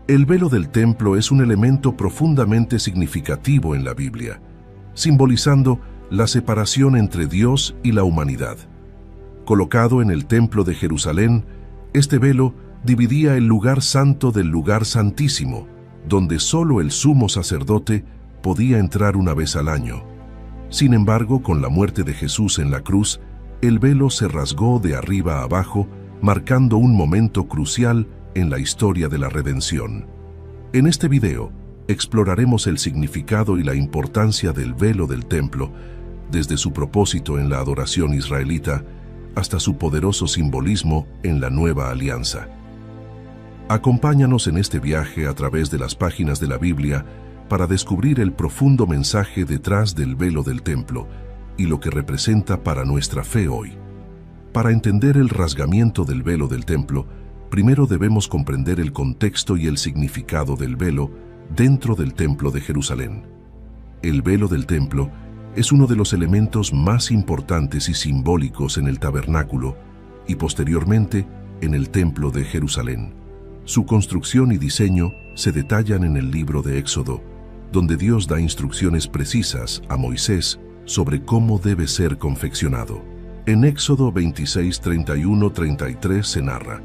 El velo del templo es un elemento profundamente significativo en la Biblia, simbolizando la separación entre Dios y la humanidad. Colocado en el templo de Jerusalén, este velo dividía el lugar santo del lugar santísimo, donde solo el sumo sacerdote podía entrar una vez al año. Sin embargo, con la muerte de Jesús en la cruz, el velo se rasgó de arriba a abajo, marcando un momento crucial en la historia de la redención. En este video, exploraremos el significado y la importancia del velo del templo, desde su propósito en la adoración israelita hasta su poderoso simbolismo en la nueva alianza. Acompáñanos en este viaje a través de las páginas de la Biblia para descubrir el profundo mensaje detrás del velo del templo y lo que representa para nuestra fe hoy. Para entender el rasgamiento del velo del templo, primero debemos comprender el contexto y el significado del velo dentro del templo de Jerusalén. El velo del templo es uno de los elementos más importantes y simbólicos en el tabernáculo y posteriormente en el templo de Jerusalén. Su construcción y diseño se detallan en el libro de Éxodo, donde Dios da instrucciones precisas a Moisés sobre cómo debe ser confeccionado. En Éxodo 26, 31, 33 se narra: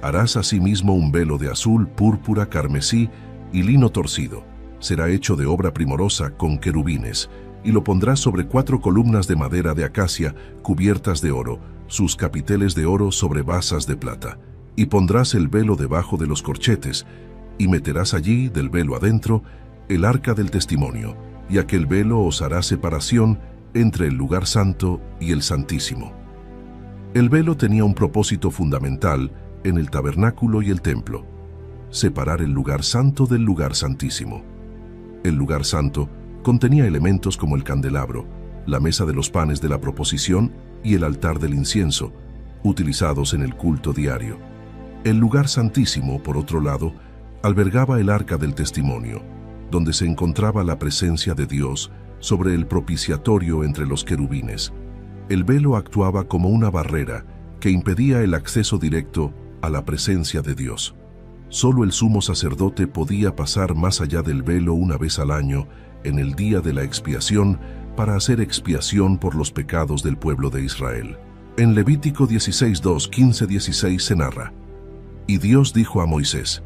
harás asimismo un velo de azul, púrpura, carmesí y lino torcido. Será hecho de obra primorosa con querubines, y lo pondrás sobre 4 columnas de madera de acacia cubiertas de oro, sus capiteles de oro sobre basas de plata. Y pondrás el velo debajo de los corchetes, y meterás allí, del velo adentro, el arca del testimonio, y aquel velo os hará separación entre el lugar santo y el santísimo. El velo tenía un propósito fundamental en el tabernáculo y el templo: separar el lugar santo del lugar santísimo. El lugar santo contenía elementos como el candelabro, la mesa de los panes de la proposición y el altar del incienso, utilizados en el culto diario. El lugar santísimo, por otro lado, albergaba el arca del testimonio, donde se encontraba la presencia de Dios sobre el propiciatorio entre los querubines. El velo actuaba como una barrera que impedía el acceso directo a la presencia de Dios. Solo el sumo sacerdote podía pasar más allá del velo una vez al año, en el día de la expiación, para hacer expiación por los pecados del pueblo de Israel. En Levítico 16:2, 15-16 se narra: y Dios dijo a Moisés: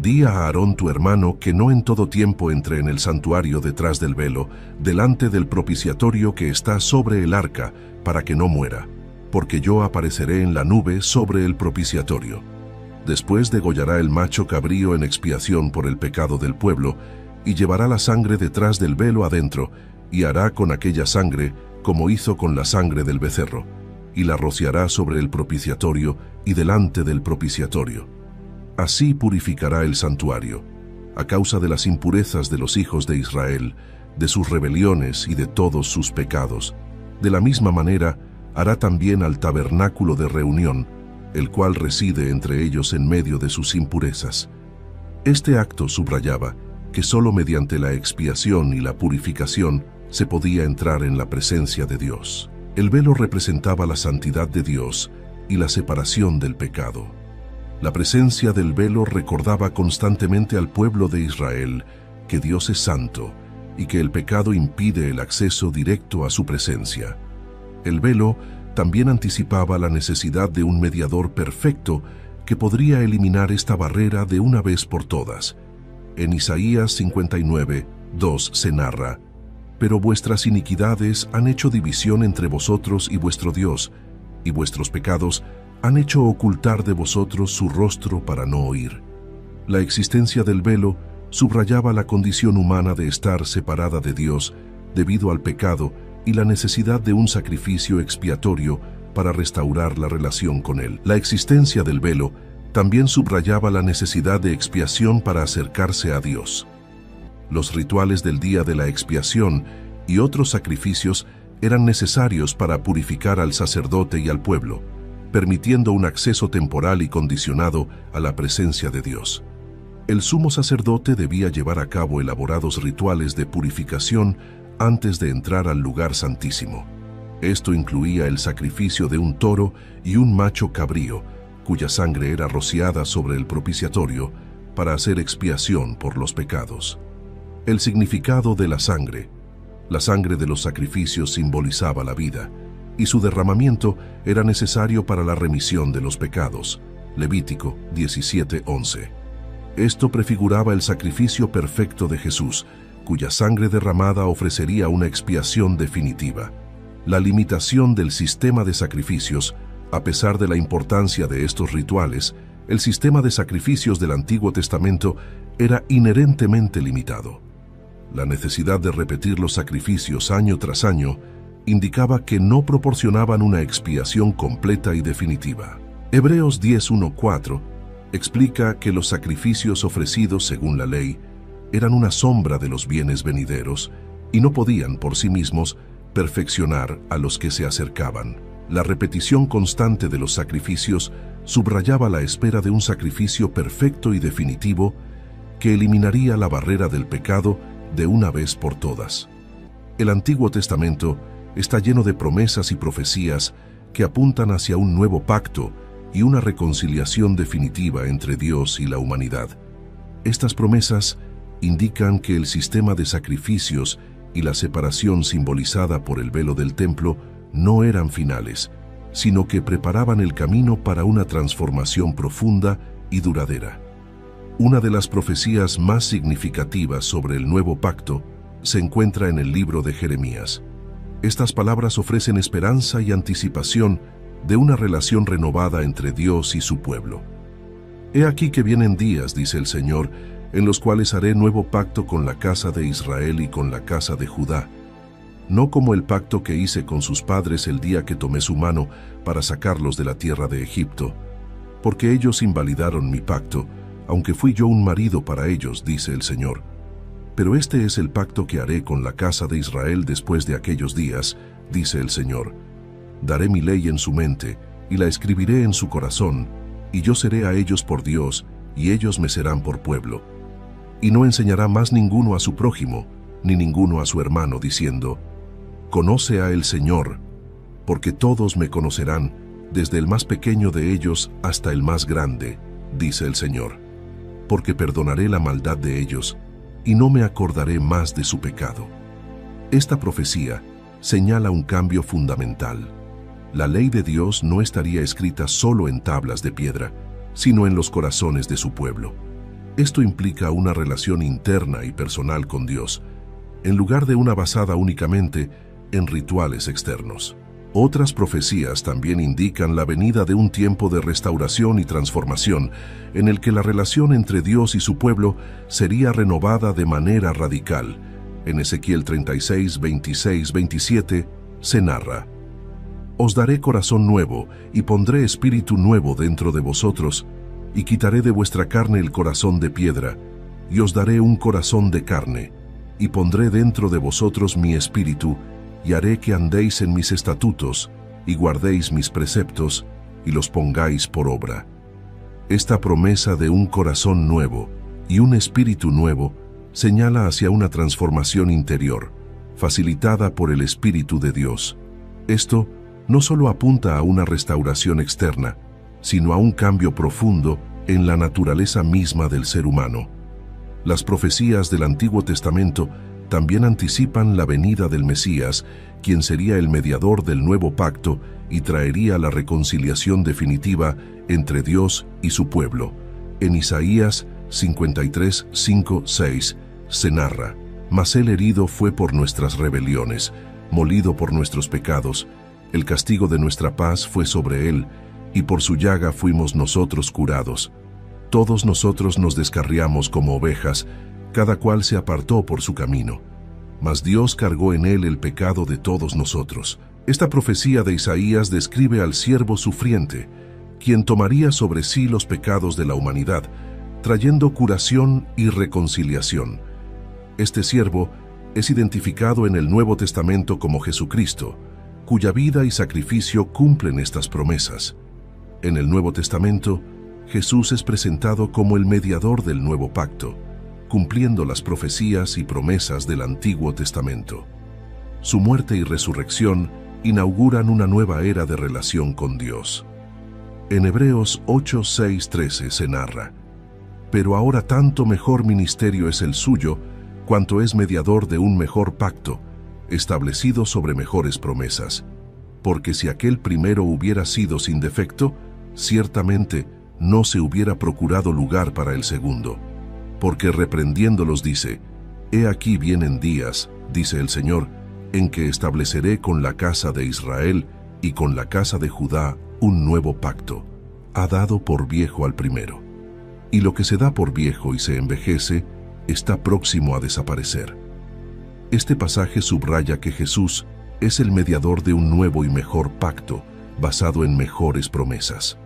di a Aarón tu hermano que no en todo tiempo entre en el santuario detrás del velo, delante del propiciatorio que está sobre el arca, para que no muera, porque yo apareceré en la nube sobre el propiciatorio. Después degollará el macho cabrío en expiación por el pecado del pueblo, y llevará la sangre detrás del velo adentro, y hará con aquella sangre como hizo con la sangre del becerro, y la rociará sobre el propiciatorio y delante del propiciatorio. Así purificará el santuario, a causa de las impurezas de los hijos de Israel, de sus rebeliones y de todos sus pecados. De la misma manera, hará también al tabernáculo de reunión, el cual reside entre ellos en medio de sus impurezas. Este acto subrayaba que sólo mediante la expiación y la purificación se podía entrar en la presencia de Dios. El velo representaba la santidad de Dios y la separación del pecado. La presencia del velo recordaba constantemente al pueblo de Israel que Dios es santo y que el pecado impide el acceso directo a su presencia. El velo también anticipaba la necesidad de un mediador perfecto que podría eliminar esta barrera de una vez por todas. En Isaías 59:2 se narra: pero vuestras iniquidades han hecho división entre vosotros y vuestro Dios, y vuestros pecados han hecho ocultar de vosotros su rostro para no oír. La existencia del velo subrayaba la condición humana de estar separada de Dios debido al pecado y la necesidad de un sacrificio expiatorio para restaurar la relación con Él. La existencia del velo también subrayaba la necesidad de expiación para acercarse a Dios. Los rituales del día de la expiación y otros sacrificios eran necesarios para purificar al sacerdote y al pueblo, permitiendo un acceso temporal y condicionado a la presencia de Dios. El sumo sacerdote debía llevar a cabo elaborados rituales de purificación antes de entrar al lugar santísimo. Esto incluía el sacrificio de un toro y un macho cabrío, cuya sangre era rociada sobre el propiciatorio, para hacer expiación por los pecados. El significado de la sangre. La sangre de los sacrificios simbolizaba la vida, y su derramamiento era necesario para la remisión de los pecados. Levítico 17:11. Esto prefiguraba el sacrificio perfecto de Jesús, cuya sangre derramada ofrecería una expiación definitiva. La limitación del sistema de sacrificios. A pesar de la importancia de estos rituales, el sistema de sacrificios del Antiguo Testamento era inherentemente limitado. La necesidad de repetir los sacrificios año tras año indicaba que no proporcionaban una expiación completa y definitiva. Hebreos 10:1-4 explica que los sacrificios ofrecidos según la ley eran una sombra de los bienes venideros y no podían por sí mismos perfeccionar a los que se acercaban. La repetición constante de los sacrificios subrayaba la espera de un sacrificio perfecto y definitivo que eliminaría la barrera del pecado de una vez por todas. El Antiguo Testamento está lleno de promesas y profecías que apuntan hacia un nuevo pacto y una reconciliación definitiva entre Dios y la humanidad. Estas promesas indican que el sistema de sacrificios y la separación simbolizada por el velo del templo no eran finales, sino que preparaban el camino para una transformación profunda y duradera. Una de las profecías más significativas sobre el nuevo pacto se encuentra en el libro de Jeremías. Estas palabras ofrecen esperanza y anticipación de una relación renovada entre Dios y su pueblo. He aquí que vienen días, dice el Señor, en los cuales haré nuevo pacto con la casa de Israel y con la casa de Judá, no como el pacto que hice con sus padres el día que tomé su mano para sacarlos de la tierra de Egipto, porque ellos invalidaron mi pacto, aunque fui yo un marido para ellos, dice el Señor. Pero este es el pacto que haré con la casa de Israel después de aquellos días, dice el Señor. Daré mi ley en su mente, y la escribiré en su corazón, y yo seré a ellos por Dios, y ellos me serán por pueblo. Y no enseñará más ninguno a su prójimo, ni ninguno a su hermano, diciendo, «Conoce a el Señor», porque todos me conocerán, desde el más pequeño de ellos hasta el más grande, dice el Señor. Porque perdonaré la maldad de ellos, y no me acordaré más de su pecado. Esta profecía señala un cambio fundamental. La ley de Dios no estaría escrita solo en tablas de piedra, sino en los corazones de su pueblo. Esto implica una relación interna y personal con Dios, en lugar de una basada únicamente en rituales externos. Otras profecías también indican la venida de un tiempo de restauración y transformación, en el que la relación entre Dios y su pueblo sería renovada de manera radical. En Ezequiel 36, 26, 27 se narra: «Os daré corazón nuevo, y pondré espíritu nuevo dentro de vosotros, y quitaré de vuestra carne el corazón de piedra, y os daré un corazón de carne, y pondré dentro de vosotros mi espíritu, y haré que andéis en mis estatutos, y guardéis mis preceptos, y los pongáis por obra». Esta promesa de un corazón nuevo y un espíritu nuevo señala hacia una transformación interior, facilitada por el Espíritu de Dios. Esto no solo apunta a una restauración externa, sino a un cambio profundo en la naturaleza misma del ser humano. Las profecías del Antiguo Testamento también anticipan la venida del Mesías, quien sería el mediador del nuevo pacto y traería la reconciliación definitiva entre Dios y su pueblo. En Isaías 53, 5, 6 se narra: «Mas el herido fue por nuestras rebeliones, molido por nuestros pecados. El castigo de nuestra paz fue sobre él, y por su llaga fuimos nosotros curados. Todos nosotros nos descarriamos como ovejas, cada cual se apartó por su camino. Mas Dios cargó en él el pecado de todos nosotros». Esta profecía de Isaías describe al siervo sufriente, quien tomaría sobre sí los pecados de la humanidad, trayendo curación y reconciliación. Este siervo es identificado en el Nuevo Testamento como Jesucristo, cuya vida y sacrificio cumplen estas promesas. En el Nuevo Testamento, Jesús es presentado como el mediador del nuevo pacto, cumpliendo las profecías y promesas del Antiguo Testamento. Su muerte y resurrección inauguran una nueva era de relación con Dios. En Hebreos 8, 6, 13 se narra: pero ahora tanto mejor ministerio es el suyo, cuanto es mediador de un mejor pacto, establecido sobre mejores promesas. Porque si aquel primero hubiera sido sin defecto, ciertamente no se hubiera procurado lugar para el segundo. Porque reprendiéndolos dice: He aquí vienen días, dice el Señor, en que estableceré con la casa de Israel y con la casa de Judá un nuevo pacto. Ha dado por viejo al primero. Y lo que se da por viejo y se envejece, está próximo a desaparecer. Este pasaje subraya que Jesús es el mediador de un nuevo y mejor pacto, basado en mejores promesas.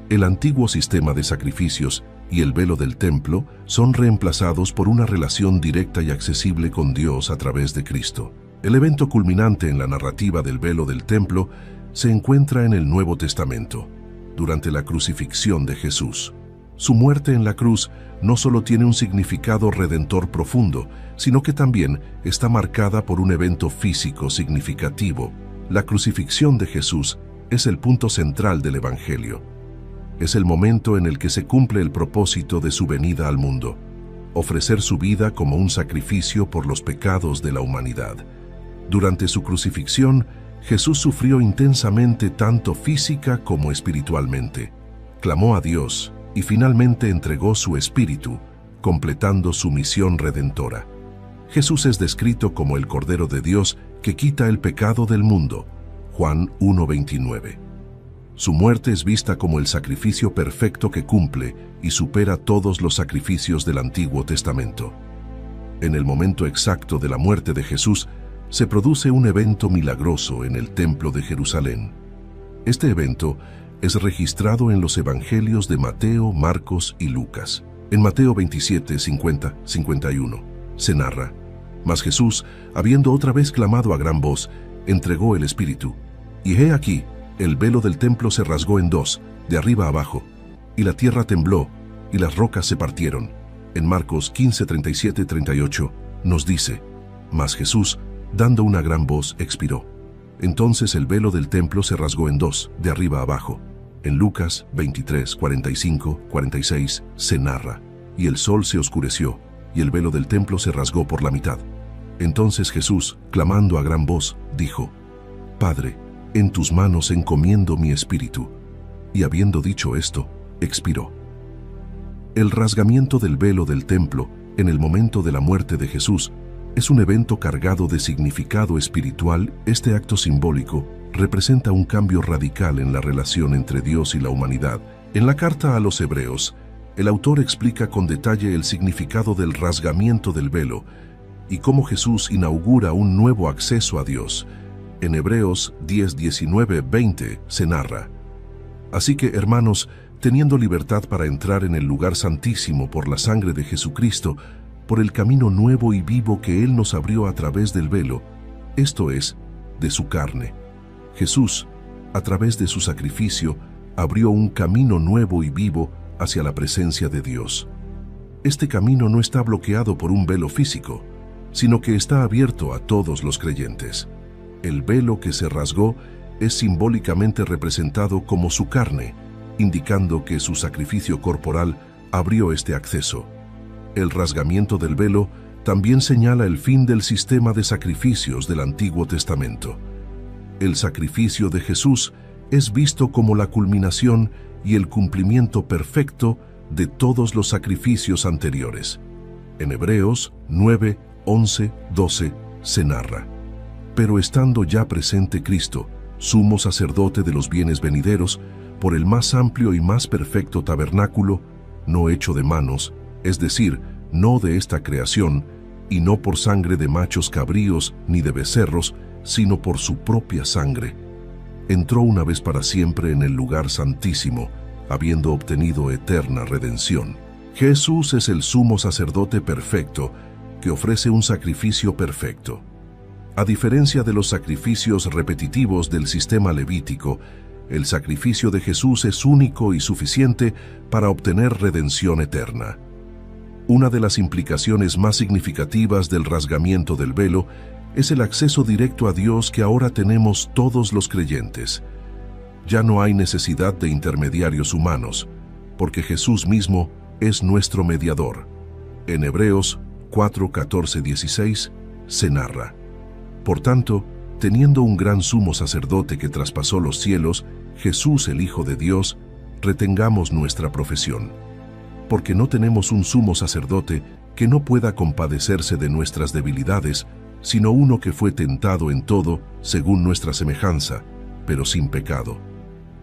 El antiguo sistema de sacrificios y el velo del templo son reemplazados por una relación directa y accesible con Dios a través de Cristo. El evento culminante en la narrativa del velo del templo se encuentra en el Nuevo Testamento, durante la crucifixión de Jesús. Su muerte en la cruz no solo tiene un significado redentor profundo, sino que también está marcada por un evento físico significativo. La crucifixión de Jesús es el punto central del Evangelio. Es el momento en el que se cumple el propósito de su venida al mundo: ofrecer su vida como un sacrificio por los pecados de la humanidad. Durante su crucifixión, Jesús sufrió intensamente tanto física como espiritualmente. Clamó a Dios y finalmente entregó su espíritu, completando su misión redentora. Jesús es descrito como el Cordero de Dios que quita el pecado del mundo. Juan 1:29. Su muerte es vista como el sacrificio perfecto que cumple y supera todos los sacrificios del Antiguo Testamento. En el momento exacto de la muerte de Jesús, se produce un evento milagroso en el Templo de Jerusalén. Este evento es registrado en los Evangelios de Mateo, Marcos y Lucas. En Mateo 27, 50, 51, se narra: Mas Jesús, habiendo otra vez clamado a gran voz, entregó el Espíritu. Y he aquí, el velo del templo se rasgó en dos, de arriba abajo, y la tierra tembló, y las rocas se partieron. En Marcos 15, 37, 38, nos dice: Mas Jesús, dando una gran voz, expiró. Entonces el velo del templo se rasgó en dos, de arriba abajo. En Lucas 23, 45, 46 se narra: Y el sol se oscureció, y el velo del templo se rasgó por la mitad. Entonces Jesús, clamando a gran voz, dijo: Padre, en tus manos encomiendo mi espíritu. Y habiendo dicho esto, expiró. El rasgamiento del velo del templo, en el momento de la muerte de Jesús, es un evento cargado de significado espiritual. Este acto simbólico representa un cambio radical en la relación entre Dios y la humanidad. En la carta a los Hebreos, el autor explica con detalle el significado del rasgamiento del velo y cómo Jesús inaugura un nuevo acceso a Dios. En Hebreos 10, 19, 20 se narra: Así que, hermanos, teniendo libertad para entrar en el lugar santísimo por la sangre de Jesucristo, por el camino nuevo y vivo que Él nos abrió a través del velo, esto es, de su carne. Jesús, a través de su sacrificio, abrió un camino nuevo y vivo hacia la presencia de Dios. Este camino no está bloqueado por un velo físico, sino que está abierto a todos los creyentes. El velo que se rasgó es simbólicamente representado como su carne, indicando que su sacrificio corporal abrió este acceso. El rasgamiento del velo también señala el fin del sistema de sacrificios del Antiguo Testamento. El sacrificio de Jesús es visto como la culminación y el cumplimiento perfecto de todos los sacrificios anteriores. En Hebreos 9, 11, 12 se narra: Pero estando ya presente Cristo, sumo sacerdote de los bienes venideros, por el más amplio y más perfecto tabernáculo, no hecho de manos, es decir, no de esta creación, y no por sangre de machos cabríos ni de becerros, sino por su propia sangre, entró una vez para siempre en el lugar santísimo, habiendo obtenido eterna redención. Jesús es el sumo sacerdote perfecto, que ofrece un sacrificio perfecto. A diferencia de los sacrificios repetitivos del sistema levítico, el sacrificio de Jesús es único y suficiente para obtener redención eterna. Una de las implicaciones más significativas del rasgamiento del velo es el acceso directo a Dios que ahora tenemos todos los creyentes. Ya no hay necesidad de intermediarios humanos, porque Jesús mismo es nuestro mediador. En Hebreos 4, 14, 16 se narra: Por tanto, teniendo un gran sumo sacerdote que traspasó los cielos, Jesús el Hijo de Dios, retengamos nuestra profesión. Porque no tenemos un sumo sacerdote que no pueda compadecerse de nuestras debilidades, sino uno que fue tentado en todo, según nuestra semejanza, pero sin pecado.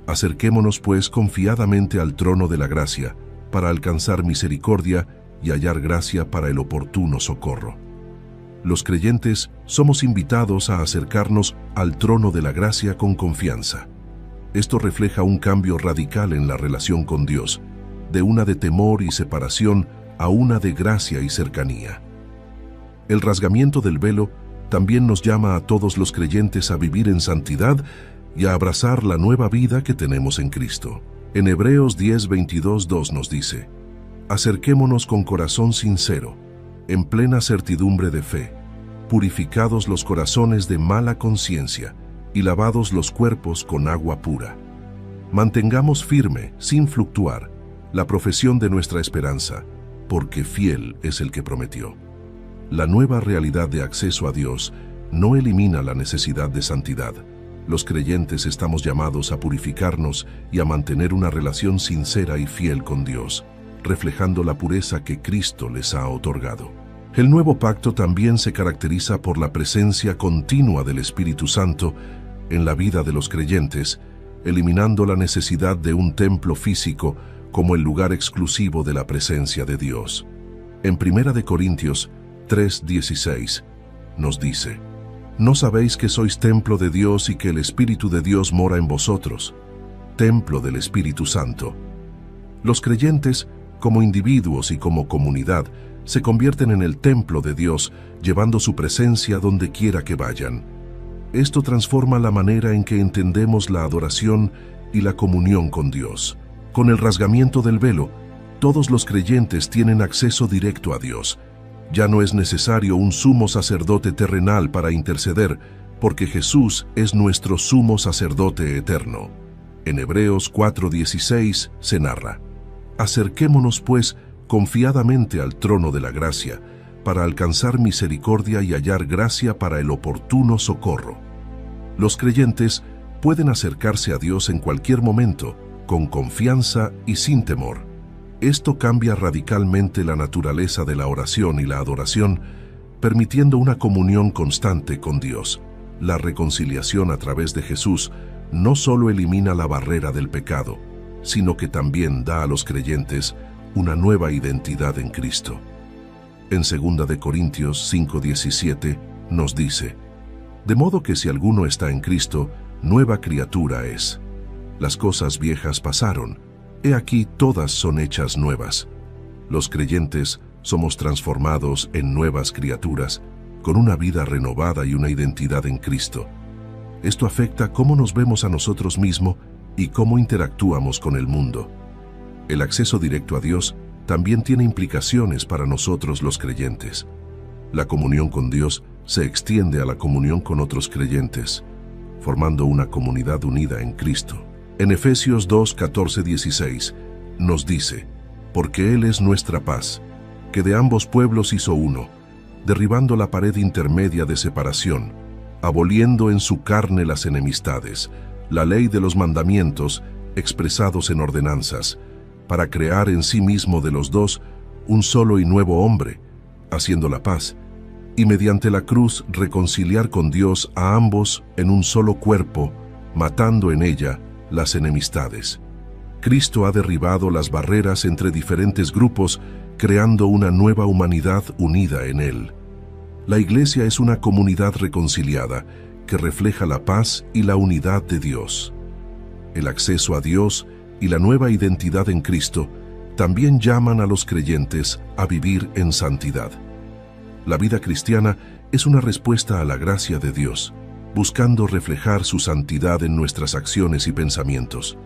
Acerquémonos pues confiadamente al trono de la gracia, para alcanzar misericordia y hallar gracia para el oportuno socorro. Los creyentes somos invitados a acercarnos al trono de la gracia con confianza. Esto refleja un cambio radical en la relación con Dios, de una de temor y separación a una de gracia y cercanía. El rasgamiento del velo también nos llama a todos los creyentes a vivir en santidad y a abrazar la nueva vida que tenemos en Cristo. En Hebreos 10, 22, 2 nos dice: Acerquémonos con corazón sincero, en plena certidumbre de fe, purificados los corazones de mala conciencia y lavados los cuerpos con agua pura. Mantengamos firme, sin fluctuar, la profesión de nuestra esperanza, porque fiel es el que prometió. La nueva realidad de acceso a Dios no elimina la necesidad de santidad. Los creyentes estamos llamados a purificarnos y a mantener una relación sincera y fiel con Dios, reflejando la pureza que Cristo les ha otorgado. El nuevo pacto también se caracteriza por la presencia continua del Espíritu Santo en la vida de los creyentes, eliminando la necesidad de un templo físico como el lugar exclusivo de la presencia de Dios. En 1 Corintios 3:16 nos dice: ¿No sabéis que sois templo de Dios y que el Espíritu de Dios mora en vosotros? Templo del Espíritu Santo. Los creyentes, como individuos y como comunidad, se convierten en el templo de Dios, llevando su presencia donde quiera que vayan. Esto transforma la manera en que entendemos la adoración y la comunión con Dios. Con el rasgamiento del velo, todos los creyentes tienen acceso directo a Dios. Ya no es necesario un sumo sacerdote terrenal para interceder, porque Jesús es nuestro sumo sacerdote eterno. En Hebreos 4:16 se narra: Acerquémonos pues confiadamente al trono de la gracia, para alcanzar misericordia y hallar gracia para el oportuno socorro. Los creyentes pueden acercarse a Dios en cualquier momento, con confianza y sin temor. Esto cambia radicalmente la naturaleza de la oración y la adoración, permitiendo una comunión constante con Dios. La reconciliación a través de Jesús no solo elimina la barrera del pecado, sino que también da a los creyentes una nueva identidad en Cristo. En 2 Corintios 5:17 nos dice: De modo que si alguno está en Cristo, nueva criatura es. Las cosas viejas pasaron, he aquí todas son hechas nuevas. Los creyentes somos transformados en nuevas criaturas, con una vida renovada y una identidad en Cristo. Esto afecta cómo nos vemos a nosotros mismos y cómo interactuamos con el mundo. El acceso directo a Dios también tiene implicaciones para nosotros los creyentes. La comunión con Dios se extiende a la comunión con otros creyentes, formando una comunidad unida en Cristo. En Efesios 2, 14, 16 nos dice: Porque Él es nuestra paz, que de ambos pueblos hizo uno, derribando la pared intermedia de separación, aboliendo en su carne las enemistades, la ley de los mandamientos expresados en ordenanzas, para crear en sí mismo de los dos un solo y nuevo hombre, haciendo la paz, y mediante la cruz reconciliar con Dios a ambos en un solo cuerpo, matando en ella las enemistades. Cristo ha derribado las barreras entre diferentes grupos, creando una nueva humanidad unida en Él. La Iglesia es una comunidad reconciliada que refleja la paz y la unidad de Dios. El acceso a Dios y la nueva identidad en Cristo también llaman a los creyentes a vivir en santidad. La vida cristiana es una respuesta a la gracia de Dios, buscando reflejar su santidad en nuestras acciones y pensamientos.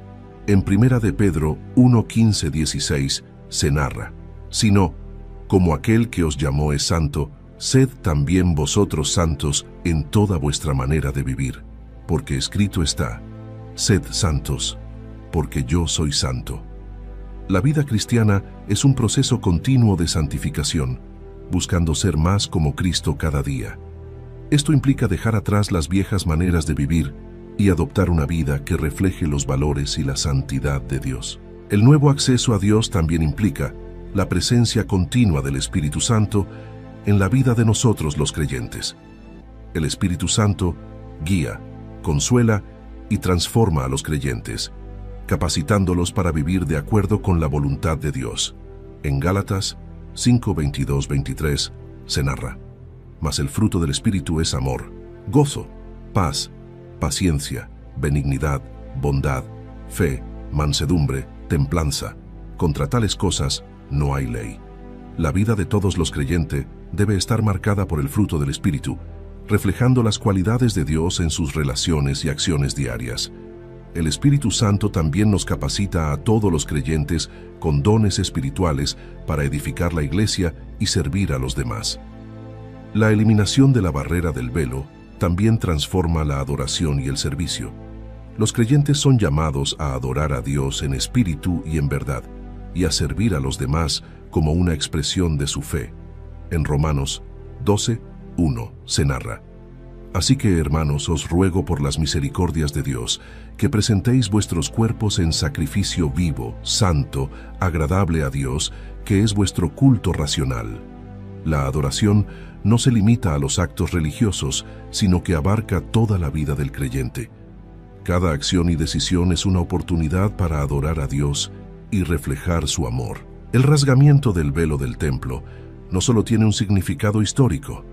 En 1 de Pedro 1, 15, 16 se narra: Sino, como aquel que os llamó es santo, sed también vosotros santos en toda vuestra manera de vivir, porque escrito está: Sed santos, porque yo soy santo. La vida cristiana es un proceso continuo de santificación, buscando ser más como Cristo cada día. Esto implica dejar atrás las viejas maneras de vivir y adoptar una vida que refleje los valores y la santidad de Dios. El nuevo acceso a Dios también implica la presencia continua del Espíritu Santo en la vida de nosotros los creyentes. El Espíritu Santo guía, consuela y transforma a los creyentes, capacitándolos para vivir de acuerdo con la voluntad de Dios. En Gálatas 5:22-23 se narra: mas el fruto del Espíritu es amor, gozo, paz, paciencia, benignidad, bondad, fe, mansedumbre, templanza. Contra tales cosas no hay ley. La vida de todos los creyentes debe estar marcada por el fruto del Espíritu, reflejando las cualidades de Dios en sus relaciones y acciones diarias. El Espíritu Santo también nos capacita a todos los creyentes con dones espirituales para edificar la iglesia y servir a los demás. La eliminación de la barrera del velo también transforma la adoración y el servicio. Los creyentes son llamados a adorar a Dios en espíritu y en verdad, y a servir a los demás como una expresión de su fe. En Romanos 12:1 se narra: así que, hermanos, os ruego por las misericordias de Dios, que presentéis vuestros cuerpos en sacrificio vivo, santo, agradable a Dios, que es vuestro culto racional. La adoración no se limita a los actos religiosos, sino que abarca toda la vida del creyente. Cada acción y decisión es una oportunidad para adorar a Dios y reflejar su amor. El rasgamiento del velo del templo no solo tiene un significado histórico,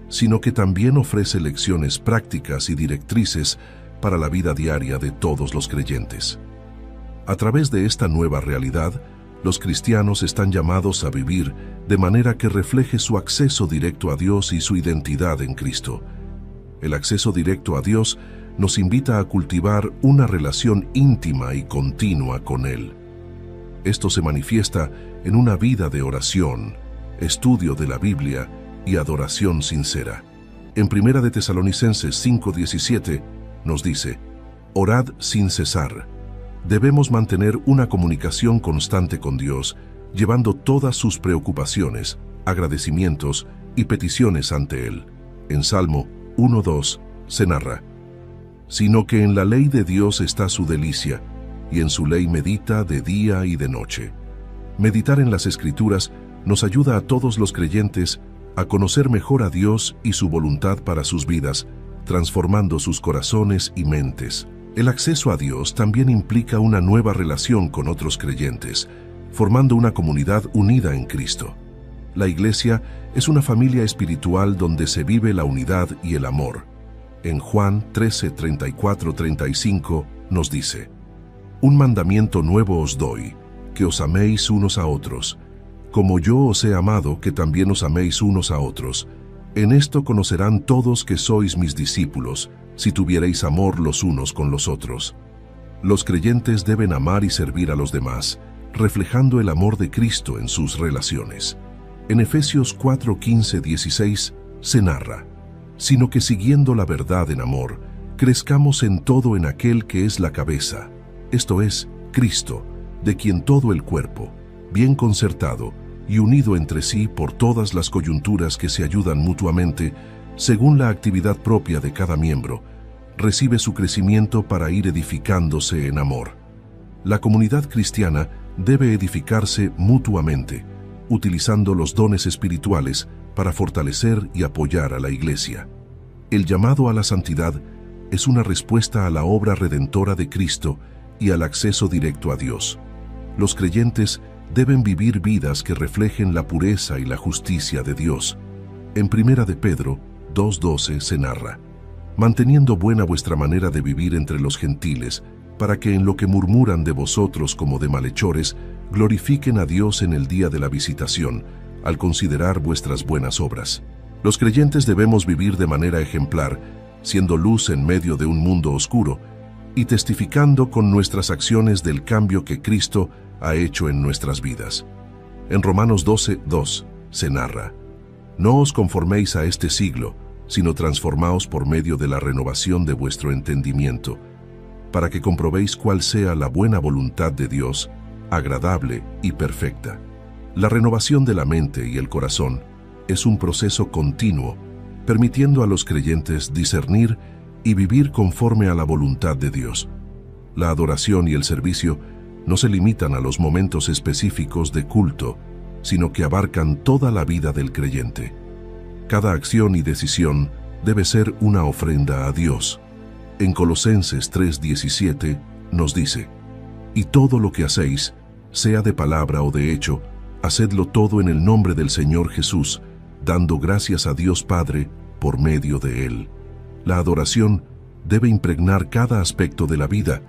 sino que también ofrece lecciones prácticas y directrices para la vida diaria de todos los creyentes. A través de esta nueva realidad, los cristianos están llamados a vivir de manera que refleje su acceso directo a Dios y su identidad en Cristo. El acceso directo a Dios nos invita a cultivar una relación íntima y continua con Él. Esto se manifiesta en una vida de oración, estudio de la Biblia y adoración sincera. En 1 de Tesalonicenses 5:17 nos dice: orad sin cesar. Debemos mantener una comunicación constante con Dios, llevando todas sus preocupaciones, agradecimientos y peticiones ante Él. En Salmo 1:2 se narra: sino que en la ley de Dios está su delicia, y en su ley medita de día y de noche. Meditar en las Escrituras nos ayuda a todos los creyentes a conocer mejor a Dios y su voluntad para sus vidas, transformando sus corazones y mentes. El acceso a Dios también implica una nueva relación con otros creyentes, formando una comunidad unida en Cristo. La Iglesia es una familia espiritual donde se vive la unidad y el amor. En Juan 13:34-35 nos dice: un mandamiento nuevo os doy, que os améis unos a otros. Como yo os he amado, que también os améis unos a otros. En esto conocerán todos que sois mis discípulos, si tuviereis amor los unos con los otros. Los creyentes deben amar y servir a los demás, reflejando el amor de Cristo en sus relaciones. En Efesios 4:15-16 se narra: sino que siguiendo la verdad en amor, crezcamos en todo en aquel que es la cabeza, esto es, Cristo, de quien todo el cuerpo, bien concertado y unido entre sí por todas las coyunturas que se ayudan mutuamente, según la actividad propia de cada miembro, recibe su crecimiento para ir edificándose en amor. La comunidad cristiana debe edificarse mutuamente, utilizando los dones espirituales para fortalecer y apoyar a la Iglesia. El llamado a la santidad es una respuesta a la obra redentora de Cristo y al acceso directo a Dios. Los creyentes deben vivir vidas que reflejen la pureza y la justicia de Dios. En 1 de Pedro 2:12 se narra: manteniendo buena vuestra manera de vivir entre los gentiles, para que en lo que murmuran de vosotros como de malhechores, glorifiquen a Dios en el día de la visitación, al considerar vuestras buenas obras. Los creyentes debemos vivir de manera ejemplar, siendo luz en medio de un mundo oscuro, y testificando con nuestras acciones del cambio que Cristo ha hecho en nuestras vidas. En Romanos 12:2 se narra: no os conforméis a este siglo, sino transformaos por medio de la renovación de vuestro entendimiento, para que comprobéis cuál sea la buena voluntad de Dios, agradable y perfecta. La renovación de la mente y el corazón es un proceso continuo, permitiendo a los creyentes discernir y vivir conforme a la voluntad de Dios. La adoración y el servicio no se limitan a los momentos específicos de culto, sino que abarcan toda la vida del creyente. Cada acción y decisión debe ser una ofrenda a Dios. En Colosenses 3:17 nos dice: «Y todo lo que hacéis, sea de palabra o de hecho, hacedlo todo en el nombre del Señor Jesús, dando gracias a Dios Padre por medio de Él». La adoración debe impregnar cada aspecto de la vida,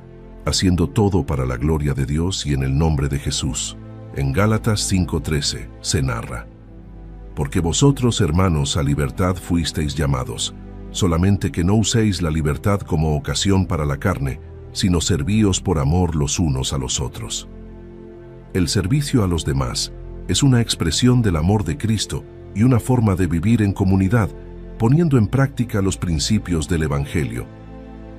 haciendo todo para la gloria de Dios y en el nombre de Jesús. En Gálatas 5:13 se narra: «Porque vosotros, hermanos, a libertad fuisteis llamados, solamente que no uséis la libertad como ocasión para la carne, sino servíos por amor los unos a los otros». El servicio a los demás es una expresión del amor de Cristo y una forma de vivir en comunidad, poniendo en práctica los principios del Evangelio.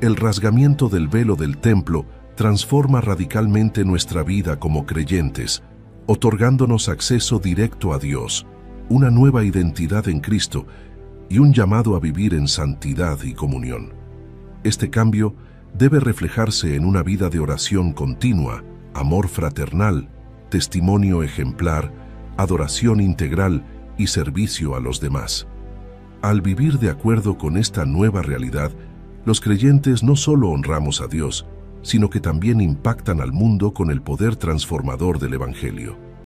El rasgamiento del velo del templo transforma radicalmente nuestra vida como creyentes, otorgándonos acceso directo a Dios, una nueva identidad en Cristo y un llamado a vivir en santidad y comunión. Este cambio debe reflejarse en una vida de oración continua, amor fraternal, testimonio ejemplar, adoración integral y servicio a los demás. Al vivir de acuerdo con esta nueva realidad, los creyentes no solo honramos a Dios, sino que también impactan al mundo con el poder transformador del Evangelio.